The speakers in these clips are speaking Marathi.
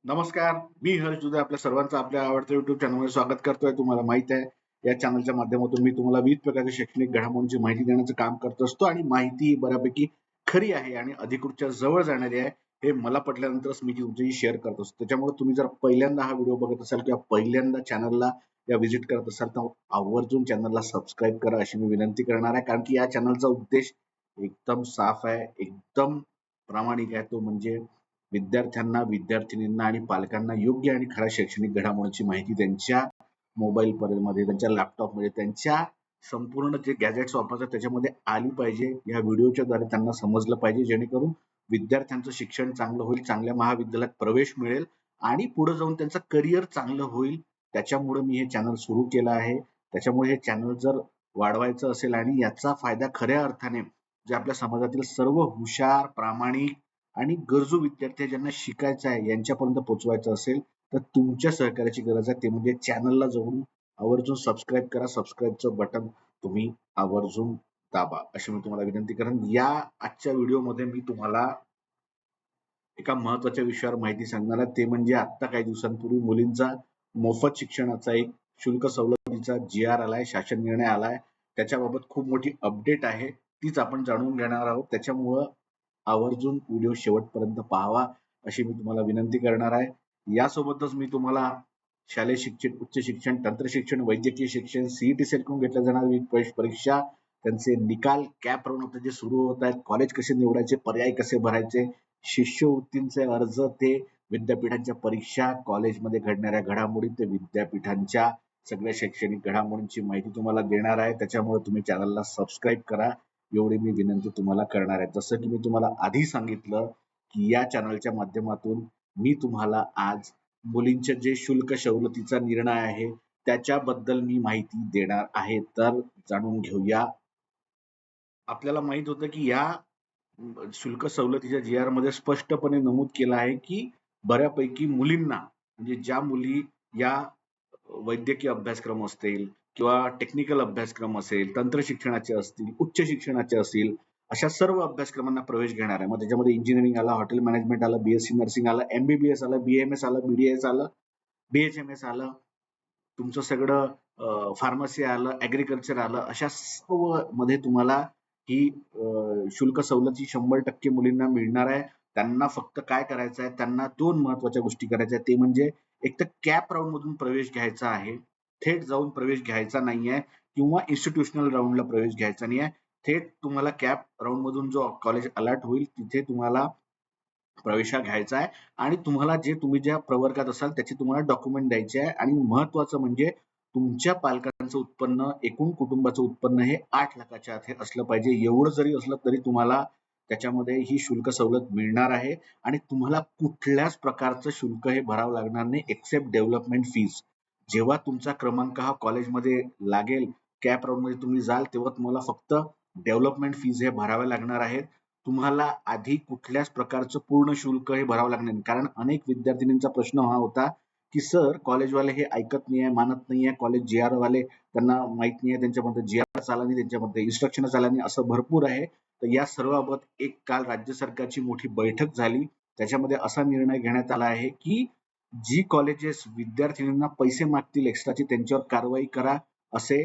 नमस्कार, मी हर्ष दुधे आपल्या सर्वांचं आपल्या आवडत्या युट्यूब चॅनलमध्ये स्वागत करतोय. तुम्हाला माहित आहे, या चॅनलच्या माध्यमातून मी तुम्हाला विविध प्रकारच्या शैक्षणिक घडामोडींची माहिती देण्याचं काम करत असतो आणि माहिती बऱ्यापैकी खरी आहे आणि अधिकृतच्या जवळ जाणारी आहे. हे मला पटल्यानंतरच मी ती तुमच्याशी शेअर करत असतो. त्याच्यामुळे तुम्ही जर पहिल्यांदा हा व्हिडिओ बघत असाल किंवा पहिल्यांदा चॅनलला या व्हिजिट करत असाल तर आवर्जून चॅनलला सबस्क्राईब करा अशी मी विनंती करणार आहे. कारण की या चॅनलचा उद्देश एकदम साफ आहे, एकदम प्रामाणिक आहे. तो म्हणजे विद्यार्थ्यांना, विद्यार्थिनींना आणि पालकांना योग्य आणि खऱ्या शैक्षणिक घडामोडींची माहिती त्यांच्या मोबाईल मध्ये, त्यांच्या लॅपटॉपमध्ये, त्यांच्या संपूर्ण जे गॅजेट्स वापरतात त्याच्यामध्ये आली पाहिजे. या व्हिडिओच्या द्वारे त्यांना समजलं पाहिजे, जेणेकरून विद्यार्थ्यांचं शिक्षण चांगलं होईल, चांगल्या महाविद्यालयात प्रवेश मिळेल आणि पुढे जाऊन त्यांचं करिअर चांगलं होईल. त्याच्यामुळे मी हे चॅनल सुरू केलं आहे. त्याच्यामुळे हे चॅनल जर वाढवायचं असेल आणि याचा फायदा खऱ्या अर्थाने जे आपल्या समाजातील सर्व हुशार, प्रामाणिक आणि गरजू विद्यार्थी ज्यांना शिकायचं आहे यांच्यापर्यंत पोहोचवायचं असेल तर तुमच्या सहकार्याची गरज आहे. ते म्हणजे चॅनलला जाऊन आवर्जून सबस्क्राईब करा. सबस्क्राईबचं बटन तुम्ही आवर्जून दाबा अशी मी तुम्हाला विनंती करेन. या आजच्या व्हिडिओमध्ये मी तुम्हाला एका महत्वाच्या विषयावर माहिती सांगणार आहे. ते म्हणजे आता काही दिवसांपूर्वी मुलींचा मोफत शिक्षणाचा एक शुल्क सवलतीचा GR आलाय, शासन निर्णय आलाय. त्याच्याबाबत खूप मोठी अपडेट आहे, तीच आपण जाणून घेणार आहोत. त्याच्यामुळं आवर्जून व्हिडिओ शेवटपर्यंत पाहावा अशी मी तुम्हाला विनंती करणार आहे. यासोबतच मी तुम्हाला शालेय शिक्षण, उच्च शिक्षण, तंत्र शिक्षण, वैद्यकीय शिक्षण, CET सेट करून घेतल्या जाणारी परीक्षा, त्यांचे निकाल, कॅप राऊंड आता जे सुरू होत आहेत, कॉलेज कसे निवडायचे, पर्याय कसे भरायचे, शिष्यवृत्तींचे अर्ज ते विद्यापीठांच्या परीक्षा, कॉलेजमध्ये घडणाऱ्या घडामोडी ते विद्यापीठांच्या सगळ्या शैक्षणिक घडामोडींची माहिती तुम्हाला देणार आहे. त्याच्यामुळे तुम्ही चॅनलला सबस्क्राईब करा एवढी मी विनंती तुम्हाला करणार आहे. जसं की मी तुम्हाला आधी सांगितलं की या चॅनलच्या माध्यमातून मी तुम्हाला आज मुलींचे जे शुल्क सवलतीचा निर्णय आहे त्याच्याबद्दल मी माहिती देणार आहे. तर जाणून घेऊया. आपल्याला माहित होतं की या शुल्क सवलतीच्या GR मध्ये स्पष्टपणे नमूद केलं आहे की बऱ्यापैकी मुलींना, म्हणजे ज्या मुली या वैद्यकीय अभ्यासक्रम असतील किंवा टेक्निकल अभ्यासक्रम असेल, तंत्र शिक्षणाचे असतील, उच्च शिक्षणाचे असतील, अशा सर्व अभ्यासक्रमांना प्रवेश घेणार आहे. मग त्याच्यामध्ये इंजिनिअरिंग आलं, हॉटेल मॅनेजमेंट आलं, BSc नर्सिंग आलं, MBBS आलं, BMS आलं, BDS आलं, BHMS आलं, तुमचं सगळं फार्मसी आलं, ऍग्रिकल्चर आलं, अशा सर्व मध्ये तुम्हाला ही शुल्क सवलती 100% मुलींना मिळणार आहे. त्यांना फक्त काय करायचं आहे, त्यांना 2 महत्वाच्या गोष्टी करायच्या आहेत. ते म्हणजे एक तर कॅप राऊंड मधून प्रवेश घ्यायचा आहे, थेट जाऊन प्रवेश घ्यायचा नाहीये किंवा इन्स्टिट्यूशनल राऊंडला प्रवेश घ्यायचा नाहीये. थेट तुम्हाला कॅप राऊंड मधून जो कॉलेज अलॉट होईल तिथे तुम्हाला प्रवेशा घ्यायचा आहे आणि तुम्हाला जे तुम्ही ज्या प्रवर्गात असाल त्याचे तुम्हाला डॉक्युमेंट द्यायचे आहे आणि महत्वाचं म्हणजे तुमच्या पालकांचं उत्पन्न, एकूण कुटुंबाचं उत्पन्न हे 8 लाखाच्या आत हे असलं पाहिजे. एवढं जरी असलं तरी तुम्हाला त्याच्यामध्ये ही शुल्क सवलत मिळणार आहे आणि तुम्हाला कुठल्याच प्रकारचं शुल्क हे भरावं लागणार नाही एक्सेप्ट डेव्हलपमेंट फीज. जेव्हा तुमचा क्रमांक हा कॉलेजमध्ये लागेल, कॅप राऊंडमध्ये तुम्ही जाल, तेव्हा तुम्हाला फक्त डेव्हलपमेंट फीज हे भराव्या लागणार आहेत. तुम्हाला आधी कुठल्याच प्रकारचं पूर्ण शुल्क हे भरावं लागणार नाही. कारण अनेक विद्यार्थिनींचा प्रश्न हा होता की सर कॉलेजवाले हे ऐकत नाहीये, मानत नाहीये, कॉलेज GR वाले त्यांना माहित नाहीये, त्यांच्यामध्ये GR आला नाही, त्यांच्यामध्ये इन्स्ट्रक्शनच आला नाही, असं भरपूर आहे. तर या सर्वाबाबत एक काल राज्य सरकारची मोठी बैठक झाली. त्याच्यामध्ये असा निर्णय घेण्यात आला आहे की जी कॉलेजेस विद्यार्थिनींना पैसे मागतील एक्स्ट्राचे त्यांच्यावर कारवाई करा असे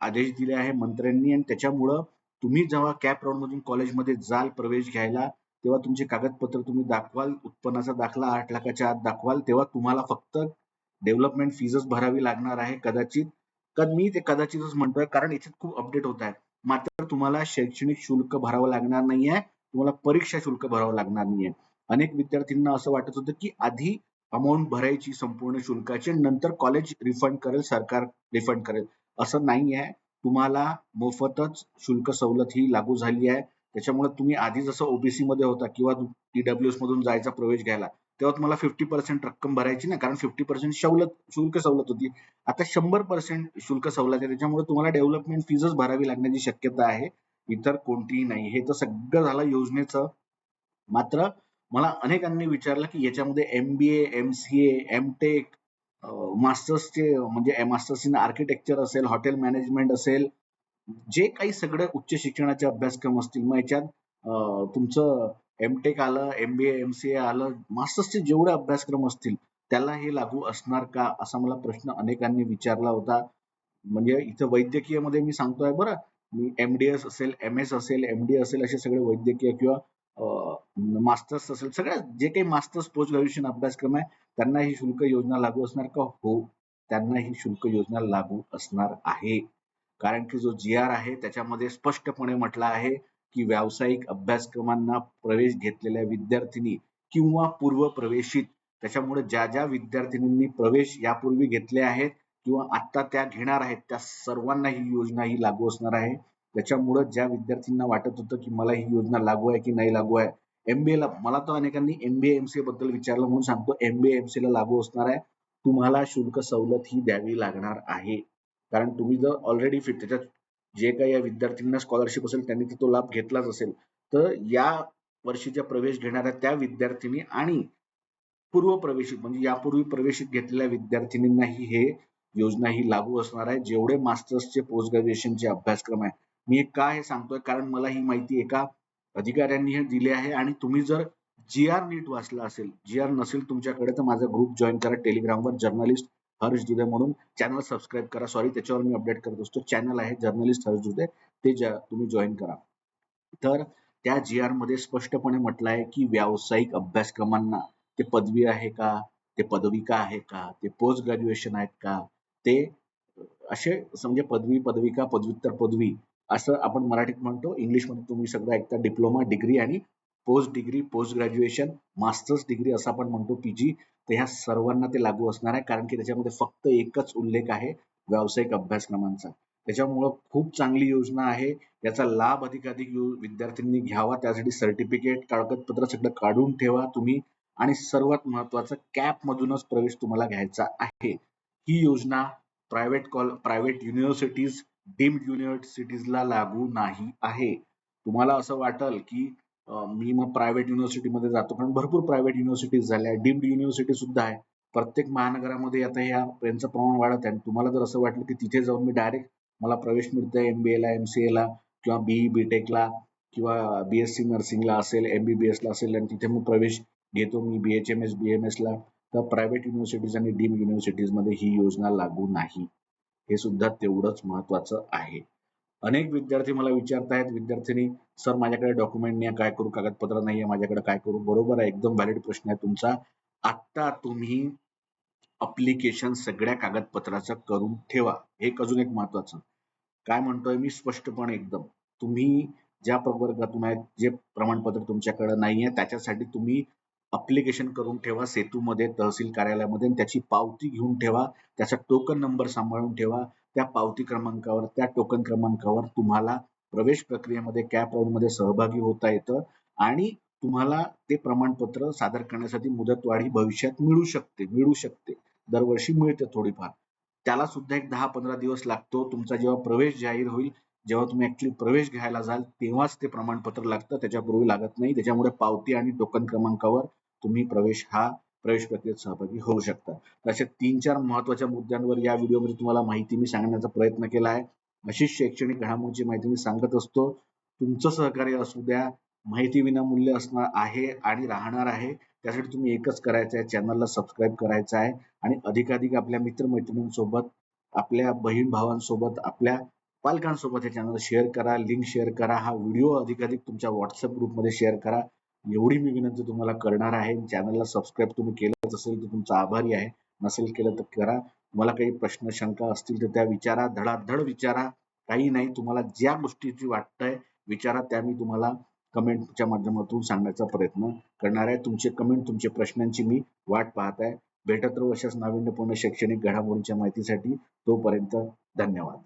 आदेश दिले आहे मंत्र्यांनी. आणि त्याच्यामुळं तुम्ही जेव्हा कॅप राऊंड मधून कॉलेजमध्ये जाल प्रवेश घ्यायला, तेव्हा तुमचे कागदपत्र तुम्ही दाखवाल, उत्पन्नाचा दाखला 8 लाखाच्या आत दाखवाल, तेव्हा तुम्हाला फक्त डेव्हलपमेंट फीजच भरावी लागणार आहे कदाचित. तर मी ते कदाचितच म्हणतोय कारण याच्यात खूप अपडेट होत आहे. मात्र तुम्हाला शैक्षणिक शुल्क भरावं लागणार नाहीये, तुम्हाला परीक्षा शुल्क भरावं लागणार नाहीये. अनेक विद्यार्थ्यांना असं वाटत होतं की आधी अमाऊंट भरायची संपूर्ण शुल्काची, नंतर कॉलेज रिफंड करेल, सरकार रिफंड करेल. असं नाही आहे. तुम्हाला मोफतच शुल्क सवलत ही लागू झाली आहे. त्याच्यामुळे तुम्ही आधी जसं OBC मध्ये होता किंवा EWS मधून जायचा प्रवेश घ्यायला, तेव्हा तुम्हाला 50% रक्कम भरायची ना, कारण 50% शुल्क सवलत होती. आता 100% शुल्क सवलत आहे. त्याच्यामुळे तुम्हाला डेव्हलपमेंट फीजच भरावी लागण्याची शक्यता आहे, इतर कोणतीही नाही. हे तर सगळं झालं योजनेचं. मात्र मला अनेकांनी विचारलं की याच्यामध्ये MBA, MCA, MTech, मास्टर्सचे म्हणजे मास्टर्स इन आर्किटेक्चर असेल, हॉटेल मॅनेजमेंट असेल, जे काही सगळे उच्च शिक्षणाचे अभ्यासक्रम असतील, मग याच्यात तुमचं एमटेक आलं, एमबीए, एमसीए आलं, मास्टर्सचे जेवढे अभ्यासक्रम असतील त्याला हे लागू असणार का, असा मला प्रश्न अनेकांनी विचारला होता. म्हणजे इथं वैद्यकीयमध्ये मी सांगतोय बरं, मी एमडीएस असेल, एमएस असेल, एमडी असेल, असे सगळे वैद्यकीय किंवा मास्टर्स असेल, सगळ्या जे काही मास्टर्स पोस्ट ग्रॅज्युएशन अभ्यासक्रम आहे त्यांना ही शुल्क योजना लागू असणार का? हो, त्यांना ही शुल्क योजना लागू असणार आहे. कारण की जो जी आर आहे त्याच्यामध्ये स्पष्टपणे म्हटलं आहे की व्यावसायिक अभ्यासक्रमांना प्रवेश घेतलेल्या विद्यार्थिनी किंवा पूर्व प्रवेशित, त्याच्यामुळे ज्या ज्या विद्यार्थिनींनी प्रवेश यापूर्वी घेतले आहेत किंवा आता त्या घेणार आहेत त्या सर्वांना ही योजना ही लागू असणार आहे. त्याच्यामुळं ज्या विद्यार्थ्यांना वाटत होतं की मला ही योजना लागू आहे की नाही लागू आहे, एमबीएला मला तर अनेकांनी एमबीए एमसीए बद्दल विचारलं म्हणून सांगतो, एमबीए एमसीए ला लागू असणार आहे. तुम्हाला शुल्क सवलत ही द्यावी लागणार आहे. कारण तुम्ही जर ऑलरेडी फिट त्याच्यात जे काही या विद्यार्थ्यांना स्कॉलरशिप असेल त्यांनी तो लाभ घेतलाच असेल, तर या वर्षीच्या प्रवेश घेणाऱ्या त्या विद्यार्थिनी आणि पूर्व प्रवेशित म्हणजे यापूर्वी प्रवेशित घेतलेल्या विद्यार्थिनींनाही हे योजना ही लागू असणार आहे. जेवढे मास्टर्सचे पोस्ट ग्रॅज्युएशनचे अभ्यासक्रम आहे, मी का हे सांगतोय कारण मला ही माहिती एका अधिकाऱ्यांनी हे दिली आहे. आणि तुम्ही जर जी आर नीट वाचला असेल, जी आर नसेल तुमच्याकडे, तर माझा ग्रुप जॉईन करा टेलिग्रामवर, जर्नलिस्ट हर्ष दुधे म्हणून. चॅनल सबस्क्राईब करा, सॉरी त्याच्यावर मी अपडेट करत असतो. चॅनल आहे जर्नलिस्ट हर्ष दुधे, ते तुम्ही जॉईन करा. तर त्या जी आर मध्ये स्पष्टपणे म्हटलं आहे की व्यावसायिक अभ्यासक्रमांना, ते पदवी आहे का, ते पदविका आहे का, ते पोस्ट ग्रॅज्युएशन आहेत का, ते असे म्हणजे पदवी, पदविका, पदव्युत्तर पदवी असं आपण मराठीत म्हणतो. इंग्लिशमध्ये तुम्ही सगळं ऐकता डिप्लोमा, डिग्री आणि post degree, post graduation, masters degree असं आपण म्हणतो पीजी. तर ह्या सर्वांना ते लागू असणार आहे कारण की त्याच्यामध्ये फक्त एकच उल्लेख आहे व्यावसायिक अभ्यासक्रमांचा. त्याच्यामुळं खूप चांगली योजना आहे. याचा लाभ अधिकाधिक विद्यार्थ्यांनी घ्यावा. त्यासाठी सर्टिफिकेट, कागदपत्र सगळं काढून ठेवा तुम्ही. आणि सर्वात महत्वाचं, कॅप मधूनच प्रवेश तुम्हाला घ्यायचा आहे. ही योजना प्रायव्हेट युनिव्हर्सिटीज, डीम्ड युनिव्हर्सिटीजला लागू नाही आहे. तुम्हाला असं वाटल की मी मग प्रायव्हेट युनिव्हर्सिटीमध्ये जातो, कारण भरपूर प्रायव्हेट युनिव्हर्सिटीज झाल्या, डीम्ड युनिव्हर्सिटी सुद्धा आहे. प्रत्येक महानगरामध्ये आता यांचं प्रमाण वाढत आहे. तुम्हाला जर असं वाटलं की तिथे जाऊन मी डायरेक्ट मला प्रवेश मिळतोय एमबीएला, एमसीएला किंवा बीई बीटेकला किंवा बीएससी नर्सिंगला असेल, एमबीबीएसला असेल आणि तिथे मी प्रवेश घेतो मी बीएचएमएस, बीएमएसला, तर प्रायव्हेट युनिव्हर्सिटीज आणि डीम्ड युनिव्हर्सिटीजमध्ये ही योजना लागू नाही. हे सुद्धा तेवढंच महत्वाचं आहे. अनेक विद्यार्थी मला विचारतायत, विद्यार्थिनी, सर माझ्याकडे डॉक्युमेंट नाही, काय करू, कागदपत्र नाहीये माझ्याकडे, काय करू? बरोबर आहे, एकदम व्हॅलिड प्रश्न आहे तुमचा. आता तुम्ही अप्लिकेशन सगळ्या कागदपत्राचं करून ठेवा. एक अजून एक महत्वाचं काय म्हणतोय मी स्पष्टपणे एकदम, तुम्ही ज्या प्रवर्गातून आहेत, जे प्रमाणपत्र तुमच्याकडे नाहीये त्याच्यासाठी तुम्ही अप्लिकेशन करून ठेवा सेतूमध्ये, तहसील कार्यालयामध्ये, आणि त्याची पावती घेऊन ठेवा. त्याचा टोकन नंबर सांभाळून ठेवा. त्या पावती क्रमांकावर, त्या टोकन क्रमांकावर तुम्हाला प्रवेश प्रक्रियेमध्ये कॅप राऊंडमध्ये सहभागी होता येतं आणि तुम्हाला ते प्रमाणपत्र सादर करण्यासाठी मुदतवाढ ही भविष्यात मिळू शकते. दरवर्षी मिळते थोडीफार. त्याला सुद्धा एक 10-15 दिवस लागतो. तुमचा जेव्हा प्रवेश जाहीर होईल, जेव्हा तुम्ही ऍक्च्युली प्रवेश घ्यायला जाल तेव्हाच ते प्रमाणपत्र लागतं, त्याच्यापूर्वी लागत नाही. त्याच्यामुळे पावती आणि टोकन क्रमांकावर तुम्ही प्रवेश प्रक्रियेत सहभागी होऊ शकता. अशा 3-4 महत्वाच्या मुद्द्यांवर या व्हिडिओमध्ये तुम्हाला माहिती मी सांगण्याचा प्रयत्न केला आहे. अशीच शैक्षणिक घडामोडीची माहिती मी सांगत असतो. तुमचं सहकार्य असू द्या. माहिती विनामूल्य असणार आहे आणि राहणार आहे. त्यासाठी तुम्ही एकच करायचं आहे, चॅनलला सबस्क्राईब करायचं आहे आणि अधिकाधिक आपल्या मित्रमैत्रिणींसोबत, आपल्या बहीण भावांसोबत, आपल्या पालकांसोबत हे चॅनल शेअर करा, लिंक शेअर करा, हा व्हिडिओ अधिकाधिक तुमच्या व्हॉट्सअप ग्रुपमध्ये शेअर करा. एवढी मी विनंती तुम्हाला करणार आहे. चॅनलला सबस्क्राईब तुम्ही केलंच असेल तर तुमचा आभारी आहे, नसेल केलं तर करा. तुम्हाला काही प्रश्न शंका असतील तर त्या विचारा, धडाधड विचारा. काही नाही, तुम्हाला ज्या गोष्टीची वाटतंय विचारा, त्या मी तुम्हाला कमेंटच्या माध्यमातून सांगण्याचा प्रयत्न करणार आहे. तुमचे कमेंट, तुमच्या प्रश्नांची मी वाट पाहत आहे. भेटत राहू अशाच नाविन्यपूर्ण शैक्षणिक घडामोडींच्या माहितीसाठी. तोपर्यंत धन्यवाद.